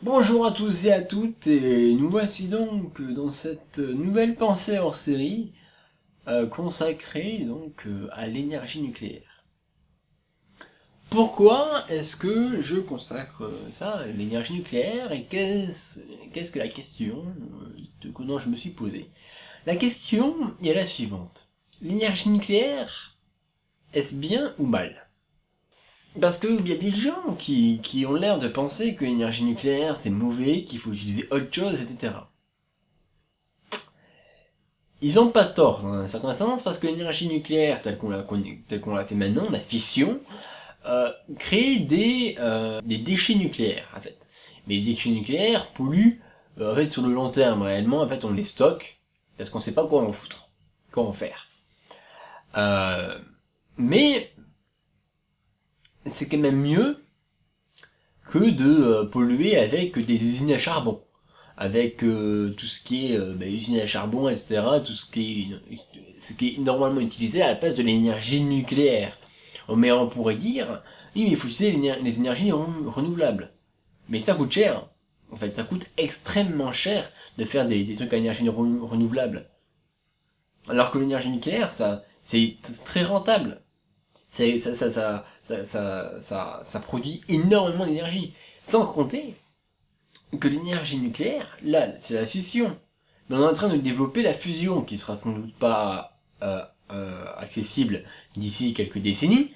Bonjour à tous et à toutes, et nous voici donc dans cette nouvelle pensée hors série consacrée à l'énergie nucléaire. Pourquoi est-ce que je consacre ça à l'énergie nucléaire et qu'est-ce que la question dont je me suis posée? La question est la suivante. L'énergie nucléaire, est-ce bien ou mal? Parce qu'il y a des gens qui ont l'air de penser que l'énergie nucléaire c'est mauvais, qu'il faut utiliser autre chose, etc. Ils ont pas tort dans un certain sens parce que l'énergie nucléaire telle qu'on l'a fait maintenant, la fission, crée des déchets nucléaires en fait. Mais les déchets nucléaires polluent en fait sur le long terme réellement. En fait on les stocke parce qu'on sait pas quoi en foutre, quoi en faire. Mais c'est quand même mieux que de polluer avec des usines à charbon, avec tout ce qui est usines à charbon, etc., tout ce qui est normalement utilisé à la place de l'énergie nucléaire. Mais on pourrait dire, oui, mais il faut utiliser les énergies renouvelables. Mais ça coûte cher. En fait, ça coûte extrêmement cher de faire des trucs à énergie renouvelable. Alors que l'énergie nucléaire, c'est très rentable. Ça produit énormément d'énergie. Sans compter que l'énergie nucléaire, là, c'est la fission. Mais on est en train de développer la fusion, qui sera sans doute pas accessible d'ici quelques décennies.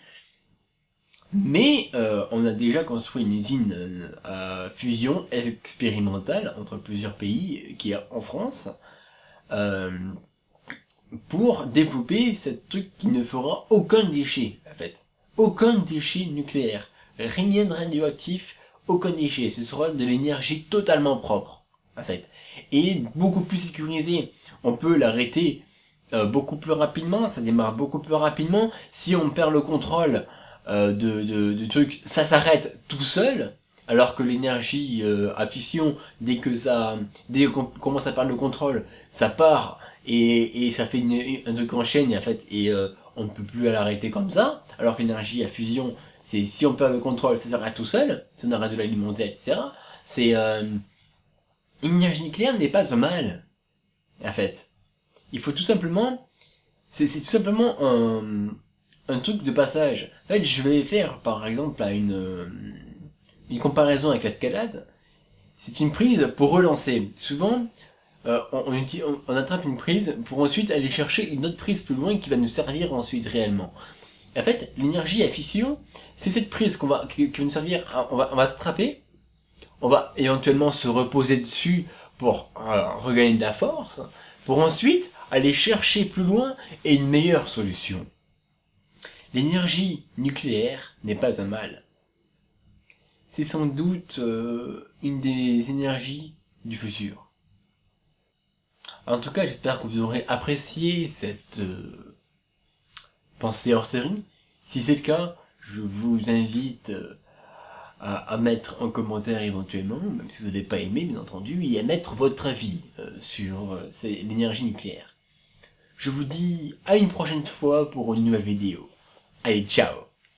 Mais on a déjà construit une usine à fusion expérimentale entre plusieurs pays, qui est en France, euh, pour développer ce truc qui ne fera aucun déchet, en fait. Aucun déchet nucléaire. Rien de radioactif, aucun déchet. Ce sera de l'énergie totalement propre, en fait. Et beaucoup plus sécurisée. On peut l'arrêter beaucoup plus rapidement, ça démarre beaucoup plus rapidement. Si on perd le contrôle du truc, ça s'arrête tout seul. Alors que l'énergie à fission, dès qu'on commence à perdre le contrôle, ça part et ça fait un truc en chaîne et en fait on ne peut plus l'arrêter comme ça. Alors que l'énergie à fusion, c'est si on perd le contrôle, ça s'arrête tout seul, si on arrête de l'alimenter, etc. C'est l'énergie nucléaire n'est pas un mal, en fait. Il faut tout simplement, c'est tout simplement un truc de passage. En fait, je vais faire par exemple là, une comparaison avec l'escalade. C'est une prise pour relancer. Souvent, on attrape une prise pour ensuite aller chercher une autre prise plus loin qui va nous servir ensuite réellement. Et en fait, l'énergie à fission, c'est cette prise qui va nous servir. On va se trapper, on va éventuellement se reposer dessus pour regagner de la force, pour ensuite aller chercher plus loin et une meilleure solution. L'énergie nucléaire n'est pas un mal. C'est sans doute une des énergies du futur. En tout cas, j'espère que vous aurez apprécié cette pensée hors série. Si c'est le cas, je vous invite à mettre un commentaire éventuellement, même si vous n'avez pas aimé, bien entendu, et à mettre votre avis sur l'énergie nucléaire. Je vous dis à une prochaine fois pour une nouvelle vidéo. Allez, ciao!